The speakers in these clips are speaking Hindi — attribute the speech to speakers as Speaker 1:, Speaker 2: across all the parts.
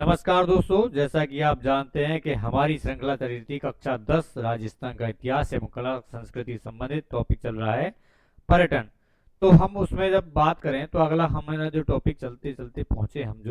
Speaker 1: नमस्कार दोस्तों, जैसा कि आप जानते हैं कि हमारी श्रृंखला चल रही थी कक्षा 10 राजस्थान का इतिहास एवं कला संस्कृति संबंधित टॉपिक चल रहा है पर्यटन। तो हम उसमें जब बात करें तो अगला हमारा जो टॉपिक चलते चलते पहुंचे हम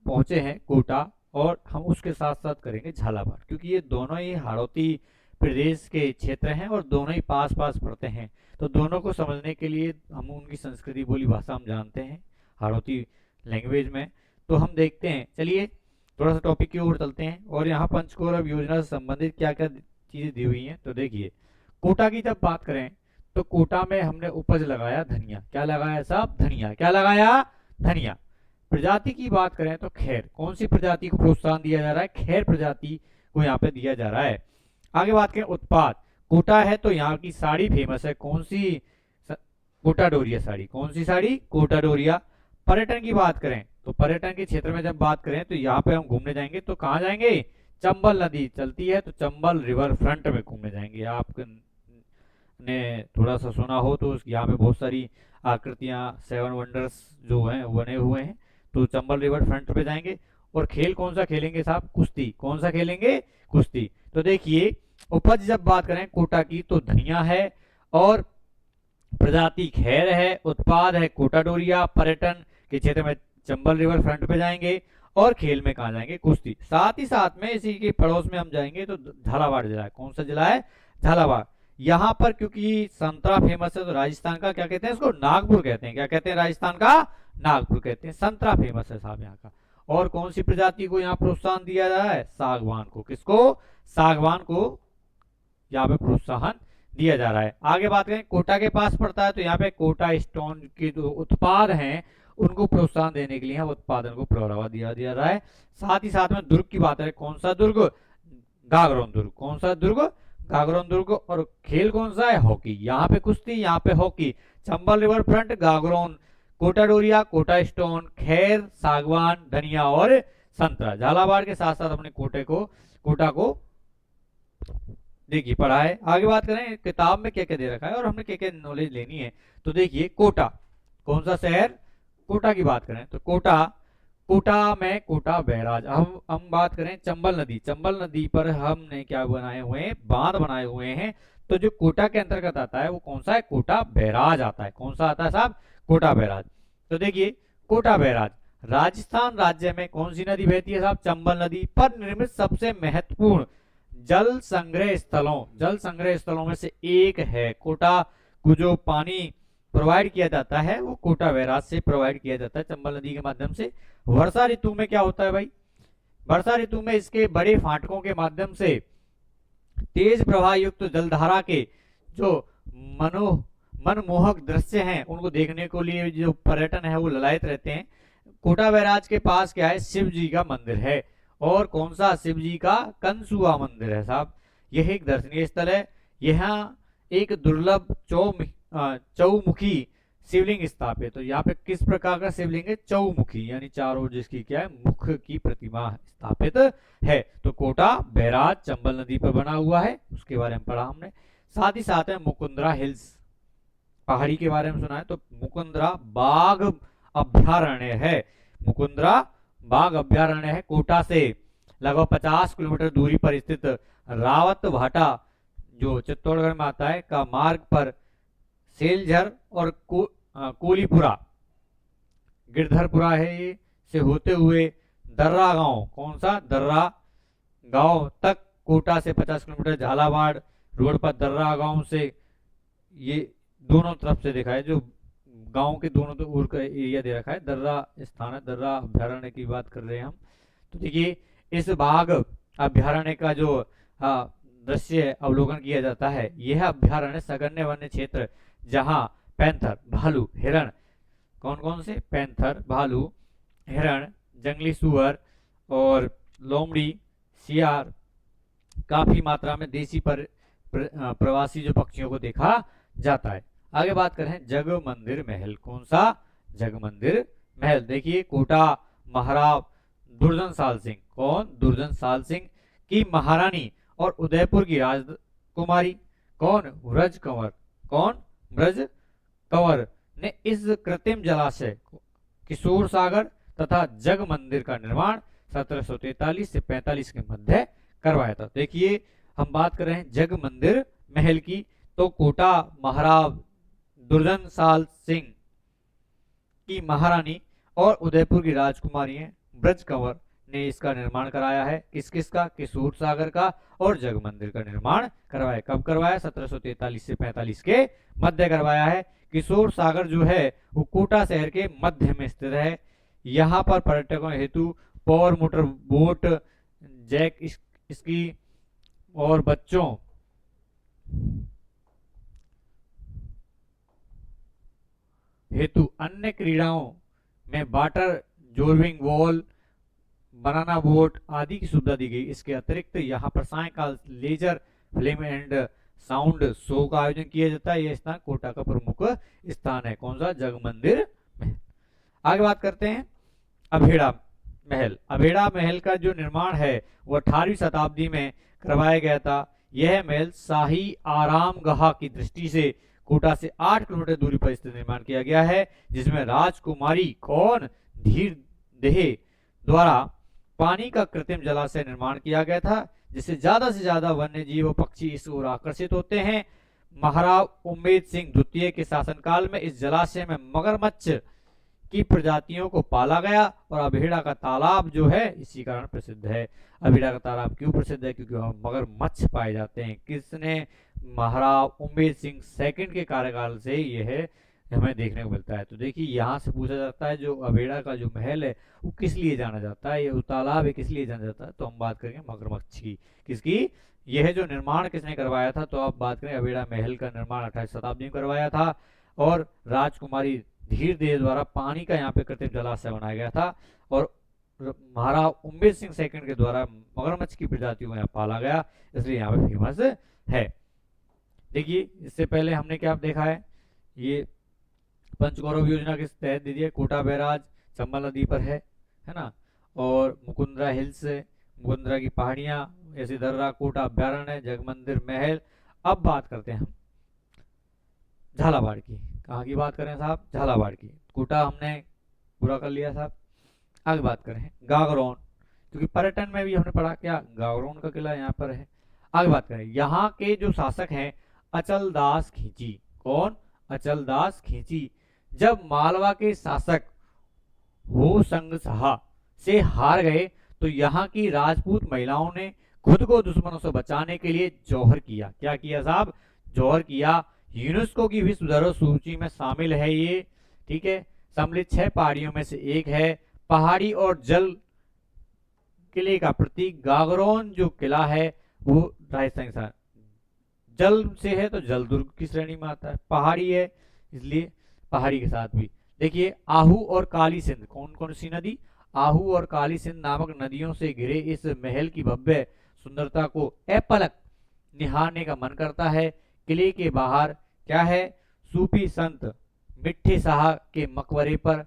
Speaker 1: पहुंचे हैं कोटा। और हम उसके साथ साथ करेंगे झालावाड़, क्योंकि ये दोनों ही हाड़ौती प्रदेश के क्षेत्र हैं और दोनों ही पास पास पड़ते हैं। तो दोनों को समझने के लिए हम उनकी संस्कृति बोली भाषा हम जानते हैं हाड़ौती लैंग्वेज में। तो हम देखते हैं, चलिए थोड़ा सा टॉपिक की ओर चलते हैं और यहाँ पंचकोरब योजना से संबंधित क्या क्या चीजें दी हुई हैं। तो देखिए, कोटा की जब बात करें तो कोटा में हमने उपज लगाया धनिया। क्या लगाया साहब? धनिया। क्या लगाया? धनिया। प्रजाति की बात करें तो खैर, कौन सी प्रजाति को प्रोत्साहन दिया जा रहा है? खैर प्रजाति को यहाँ पे दिया जा रहा है। आगे बात करें उत्पाद, कोटा है तो यहाँ की साड़ी फेमस है। कौन सी? कोटा डोरिया साड़ी। कौन सी साड़ी? कोटा डोरिया। पर्यटन की बात करें तो पर्यटन के क्षेत्र में जब बात करें तो यहाँ पे हम घूमने जाएंगे तो कहाँ जाएंगे? चंबल नदी चलती है तो चंबल रिवर फ्रंट में घूमने जाएंगे। आपने थोड़ा सा सुना हो तो यहाँ पे बहुत सारी आकृतियां, 7 वंडर्स जो हैं वो बने हुए हैं। तो चंबल रिवर फ्रंट पे जाएंगे। और खेल कौन सा खेलेंगे साहब? कुश्ती। कौन सा खेलेंगे? कुश्ती। तो देखिए, उपज जब बात करें कोटा की तो धनिया है और प्रजाति खैर है, उत्पाद है कोटा डोरिया, पर्यटन के क्षेत्र में चंबल रिवर फ्रंट पे जाएंगे और खेल में कहा जाएंगे? कुश्ती। साथ ही साथ में इसी के पड़ोस में हम जाएंगे तो झालावाड़ जिला है। कौन सा जिला है? झालावाड़। यहाँ पर क्योंकि संतरा फेमस है तो राजस्थान का क्या कहते हैं? इसको नागपुर कहते हैं। क्या कहते हैं? राजस्थान का नागपुर कहते हैं। संतरा फेमस है साहब यहाँ का। और कौन सी प्रजाति को यहाँ प्रोत्साहन दिया जा रहा है? सागवान को। किसको? सागवान को यहाँ पे प्रोत्साहन दिया जा रहा है। आगे बात करें, कोटा के पास पड़ता है तो यहाँ पे कोटा स्टोन के जो उत्पाद हैं उनको प्रोत्साहन देने के लिए यहाँ उत्पादन को बढ़ावा दिया रहा है। साथ ही साथ में दुर्ग की बात है। कौन सा दुर्ग? गागरोन दुर्ग। कौन सा दुर्ग? गागरोन दुर्ग। और खेल कौन सा है? हॉकी। यहाँ पे कुश्ती, यहाँ पे hockey. Chambal river front, Gagron, Kota Doria, Kota stone, खैर, सागवान, धनिया और संतरा। झालावाड़ के साथ साथ अपने कोटा को देखिए पढ़ा है। आगे बात करें किताब में क्या क्या दे रखा है और हमने क्या क्या नॉलेज लेनी है। तो देखिए, कोटा कौन सा शहर? कोटा की बात करें तो कोटा में कोटा बैराज। हम बात करें चंबल नदी पर हमने क्या बनाए हुए हैं? बांध बनाए हुए हैं। तो जो कोटा के अंतर्गत आता है वो कौन सा है? कोटा बैराज आता है। कौन सा आता है साहब? कोटा बैराज। तो देखिए, कोटा बैराज राजस्थान राज्य में कौन सी नदी बहती है साहब? चंबल नदी पर निर्मित सबसे महत्वपूर्ण जल संग्रह स्थलों में से एक है। कोटा को जो पानी प्रोवाइड किया जाता है वो कोटा बैराज से प्रोवाइड किया जाता है, चंबल नदी के माध्यम से। वर्षा ऋतु में क्या होता है भाई? वर्षा ऋतु में इसके बड़े फाटकों के माध्यम से तेज प्रवाह युक्त जलधारा के जो मनमोहक दृश्य हैं उनको देखने को लिए जो पर्यटन है वो ललायत रहते हैं। कोटा बैराज के पास क्या है? शिव जी का मंदिर है। और कौन सा? शिव जी का कंसुआ मंदिर है साहब। यह एक दर्शनीय स्थल है। यहाँ एक दुर्लभ चौमुखी शिवलिंग स्थापित। तो यहाँ पे किस प्रकार का शिवलिंग है? चौमुखी, यानी चारों जिसकी क्या है? मुख की प्रतिमा स्थापित है। तो कोटा बैराज चंबल नदी पर बना हुआ है, उसके बारे में पढ़ा हमने। साथ ही साथ में मुकुंदरा हिल्स पहाड़ी के बारे में सुना है। तो मुकुंदरा बाघ अभ्यारण्य है। मुकुंदरा बाघ अभ्यारण्य है। कोटा से लगभग 50 किलोमीटर दूरी पर स्थित रावत भाटा जो चित्तौड़गढ़ में आता है का मार्ग पर सेलझर और कोलीपुरा, गिरधरपुरा है ये, से होते हुए दर्रा गांव, कौन सा? दर्रा गांव तक कोटा से 50 किलोमीटर। झालावाड़ रोड पर दर्रा गांव से ये दोनों तरफ से देखा है, जो गांव के दोनों तो ओर का एरिया दे रखा है। दर्रा स्थान है, दर्रा अभ्यारण्य की बात कर रहे हैं हम। तो देखिए, इस बाघ अभ्यारण्य का जो दृश्य अवलोकन किया जाता है, यह अभ्यारण्य सघन वन्य क्षेत्र जहां पैंथर, भालू, हिरण, कौन कौन से? पैंथर, भालू, हिरण, जंगली सुअर और लोमड़ी, सियार, काफी मात्रा में देसी प्रवासी जो पक्षियों को देखा जाता है। आगे बात करें जग मंदिर महल। कौन सा? जग मंदिर महल। देखिए, कोटा महाराव दुर्जनसाल सिंह, कौन? दुर्जनसाल सिंह की महारानी और उदयपुर की राजकुमारी कौन? ब्रज कंवर। कौन? ब्रज कंवर ने इस कृत्रिम जलाशय किशोर सागर तथा जग मंदिर का निर्माण 1743 से 45 के मध्य करवाया था। देखिए हम बात कर रहे हैं जग मंदिर महल की, तो कोटा महाराज दुर्जनपाल सिंह की महारानी और उदयपुर की राजकुमारी ब्रज कंवर ने इसका निर्माण कराया है। किस किस का? किशोर सागर का और जग मंदिर का निर्माण करवाया। कब करवाया? 1743 से 45 के मध्य करवाया है। किशोर सागर जो है वो कोटा शहर के मध्य में स्थित है। यहाँ पर पर्यटकों हेतु power motor boat, jet ski और बच्चों हेतु अन्य क्रीड़ाओं में water zorbing wall, banana boat आदि की सुविधा दी गई। इसके अतिरिक्त यहाँ पर सायंकाल laser film and sound show का आयोजन किया जाता है। यह स्थान कोटा का प्रमुख स्थान है। कौन सा? जग मंदिर महल। आगे बात करते हैं अभेड़ा महल। अभेड़ा महल का जो निर्माण है वो 18वीं शताब्दी में करवाया गया था। यह महल शाही आरामगाह की दृष्टि से कोटा से 8 किलोमीटर दूरी पर स्थित निर्माण किया गया है, जिसमें राजकुमारी कौन? धीर देह द्वारा पानी का कृत्रिम जलाशय निर्माण किया गया था, जिससे ज्यादा से ज्यादा वन्य जीव और पक्षी इस ओर आकर्षित होते हैं। महाराज उम्मेद सिंह द्वितीय के शासनकाल में इस जलाशय में मगरमच्छ की प्रजातियों को पाला गया और अभेड़ा का तालाब जो है इसी कारण प्रसिद्ध है। अभेड़ा का तालाब क्यों प्रसिद्ध है? क्योंकि वहां मगरमच्छ पाए जाते हैं। किसने? महाराज उम्मेद सिंह सेकंड के कार्यकाल से यह हमें देखने को मिलता है। तो देखिए यहाँ से पूछा जाता है जो अभेड़ा का जो महल है वो किस लिए जाना जाता है, ये तालाब है किस लिए जाना जाता है? तो हम बात करेंगे मगरमच्छ की। किसकी? यह जो निर्माण किसने करवाया था? तो आप बात करें अभेड़ा महल का निर्माण 18वीं शताब्दी में करवाया था और राजकुमारी धीर देव द्वारा पानी का यहाँ पे कृत्रिम जलाशय बनाया गया था और महाराज उम्मेद सिंह सेकंड के द्वारा मगरमच्छ की प्रजातियों को यहाँ पाला गया, इसलिए यहाँ पे फेमस है। देखिए इससे पहले हमने क्या देखा है, ये पंचगौरव योजना के तहत दीजिए कोटा बैराज चंबल नदी पर है ना, और मुकुंदरा हिल्स, मुकुंदरा की पहाड़ियां, ऐसे दर्रा, कोटा अभ्यारण्य, जगमंदिर महल। अब बात करते हैं हम झालावाड़ की। कहाँ की बात करें साहब? झालावाड़ की। कोटा हमने पूरा कर लिया साहब। आगे बात करें गागरोन, क्योंकि पर्यटन में भी हमने पढ़ा क्या, गागरोन का किला यहाँ पर है। आगे बात करें यहाँ के जो शासक हैं अचल दास खींची। कौन? अचल दास खींची। जब मालवा के शासक हो संग शाह से हार गए तो यहाँ की राजपूत महिलाओं ने खुद को दुश्मनों से बचाने के लिए जौहर किया। क्या किया साहब? जौहर किया। यूनेस्को की विश्व धरोहर सूची में शामिल है ये, ठीक है। सम्मिलित 6 पहाड़ियों में से एक है। पहाड़ी और जल किले का प्रतीक गागरोन जो किला है वो राजस्थान के जल से है तो जल दुर्ग की श्रेणी में आता है, पहाड़ी है इसलिए पहाड़ी के साथ भी। देखिए आहू और काली सिंध, कौन कौन सी नदी? आहू और काली सिंध नामक नदियों से घिरे इस महल की भव्य सुंदरता को अपलक निहारने का मन करता है। किले के बाहर क्या है? सूफी संत मिट्ठे शाह के मकबरे पर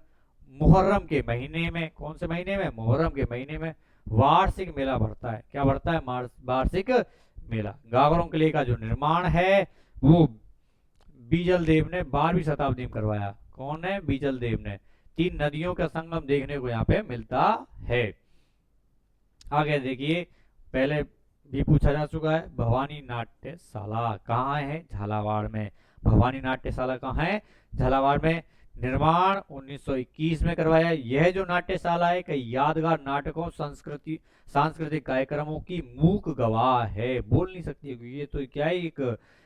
Speaker 1: मुहर्रम के महीने में, कौन से महीने में? मुहर्रम के महीने में वार्षिक मेला भरता है। क्या भरता है? वार्षिक मेला। गागरोन किले का जो निर्माण है वो बीजल देव ने 12वीं शताब्दी में करवाया। कौन है? बीजल देव ने। 3 नदियों का संगम देखने को यहाँ पे मिलता है। आगे देखिए, पहले भी पूछा जा चुका है, भवानी नाट्यशाला कहाँ है? झालावाड़ में। भवानी नाट्यशाला कहाँ है? झालावाड़ में। निर्माण 1921 में करवाया। यह जो नाट्यशाला है कई यादगार नाटकों, सांस्कृतिक कार्यक्रमों की मूक गवाह है। बोल नहीं सकती, ये तो क्या है, एक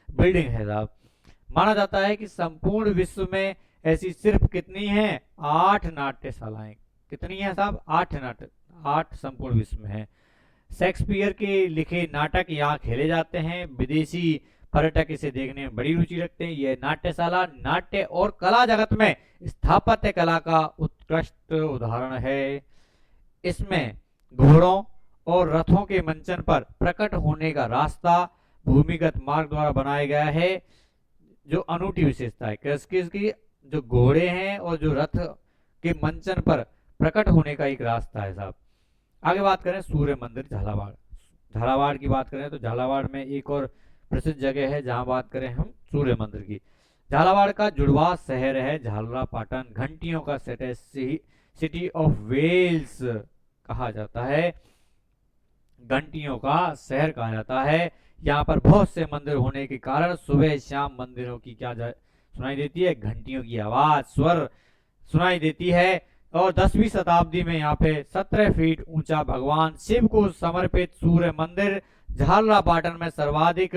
Speaker 1: बिल्डिंग है साहब। माना जाता है कि संपूर्ण विश्व में ऐसी सिर्फ कितनी है? 8 नाट्यशालाएं। कितनी है साहब? 8 संपूर्ण विश्व में है। शेक्सपियर के लिखे नाटक यहाँ खेले जाते हैं। विदेशी पर्यटक इसे देखने में बड़ी रुचि रखते हैं। यह नाट्यशाला नाट्य और कला जगत में स्थापत्य कला का उत्कृष्ट उदाहरण है। इसमें घोड़ों और रथों के मंचन पर प्रकट होने का रास्ता भूमिगत मार्ग द्वारा बनाया गया है, जो अनूठी विशेषता है। किसकी? जो घोड़े हैं और जो रथ के मंचन पर प्रकट होने का एक रास्ता है साहब। आगे बात करें सूर्य मंदिर झालावाड़। झालावाड़ की बात करें तो झालावाड़ में एक और प्रसिद्ध जगह है जहां बात करें हम सूर्य मंदिर की। झालावाड़ का जुड़वा शहर है झालरा पाटन, घंटियों का सेट है, सिटी ऑफ वेल्स कहा जाता है, घंटियों का शहर कहा जाता है। यहाँ पर बहुत से मंदिर होने के कारण सुबह शाम मंदिरों की क्या सुनाई देती है, घंटियों की आवाज, स्वर सुनाई देती है। और 10वीं शताब्दी में यहाँ पे 17 फीट ऊंचा भगवान शिव को समर्पित सूर्य मंदिर झालरापाटन में सर्वाधिक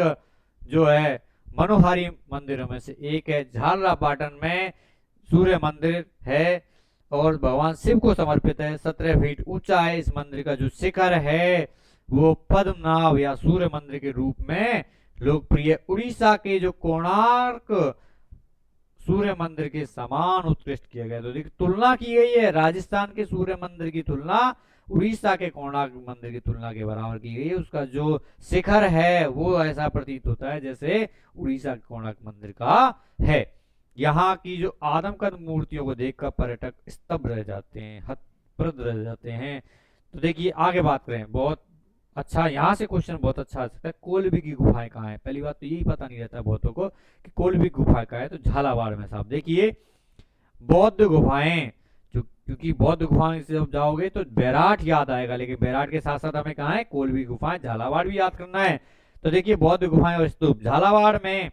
Speaker 1: जो है मनोहारी मंदिरों में से एक है। झालरापाटन में सूर्य मंदिर है और भगवान शिव को समर्पित है, 17 फीट ऊंचा है। इस मंदिर का जो शिखर है वो पद्मनाभ या सूर्य मंदिर के रूप में लोकप्रिय। उड़ीसा के जो कोणार्क सूर्य मंदिर के समान उत्कृष्ट किया गया। तो देखिए तुलना की गई है, राजस्थान के सूर्य मंदिर की तुलना उड़ीसा के कोणार्क मंदिर की तुलना के बराबर की गई है। उसका जो शिखर है वो ऐसा प्रतीत होता है जैसे उड़ीसा के कोणार्क मंदिर का है। यहाँ की जो आदमकद मूर्तियों को देखकर पर्यटक स्तब्ध रह जाते हैं, हतप्रभ रह जाते हैं। तो देखिए आगे बात करें, बहुत अच्छा यहाँ से क्वेश्चन बहुत अच्छा आ सकता है, कोलभी की गुफाएं कहाँ है। पहली बात तो यही पता नहीं रहता बहुतों को कि कोलभी गुफा कहाँ है, तो झालावाड़ में साहब। देखिए बौद्ध गुफाएं, क्योंकि बौद्ध गुफाएं से जब जाओगे तो बैराट याद आएगा, लेकिन बैराट के साथ साथ हमें कहाँ है, कोलभी गुफाएं झालावाड़ भी याद करना है। तो देखिए बौद्ध गुफाएं और स्तूप झालावाड़ में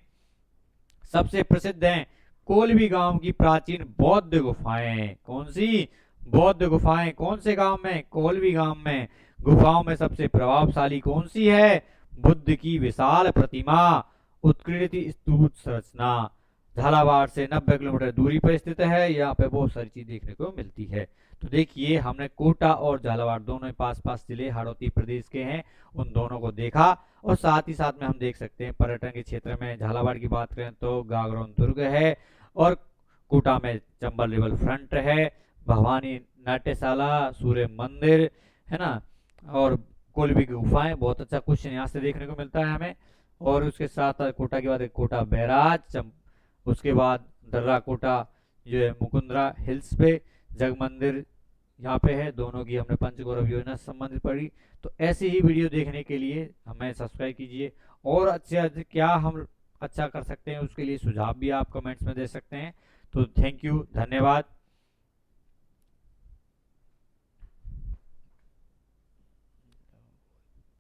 Speaker 1: सबसे प्रसिद्ध हैं कोलभी गांव की प्राचीन बौद्ध गुफाएं। कौन सी बौद्ध गुफाएं, कौन से गांव में, कोलभी गांव में। गुफाओं में सबसे प्रभावशाली कौन सी है, बुद्ध की विशाल प्रतिमा, उत्कीर्णित स्तूप संरचना। झालावाड़ से 90 किलोमीटर दूरी पर स्थित है। यहाँ पे बहुत सारी चीज देखने को मिलती है। तो देखिए हमने कोटा और झालावाड़ दोनों पास पास जिले हाड़ौती प्रदेश के हैं, उन दोनों को देखा। और साथ ही साथ में हम देख सकते हैं पर्यटन के क्षेत्र में झालावाड़ की बात करें तो गागरोन दुर्ग है, और कोटा में चंबल रिवर फ्रंट है, भवानी नाट्यशाला, सूर्य मंदिर है ना, और कोलभी की गुफाएं। बहुत अच्छा क्वेश्चन यहाँ से देखने को मिलता है हमें। और उसके साथ कोटा के बाद कोटा बैराज, उसके बाद दर्रा कोटा जो है मुकुंदरा हिल्स पे, जग मंदिर यहाँ पे है। दोनों की हमने पंचगौरव योजना से संबंधित पढ़ी। तो ऐसी ही वीडियो देखने के लिए हमें सब्सक्राइब कीजिए, और अच्छे क्या हम अच्छा कर सकते हैं उसके लिए सुझाव भी आप कमेंट्स में दे सकते हैं। तो थैंक यू, धन्यवाद।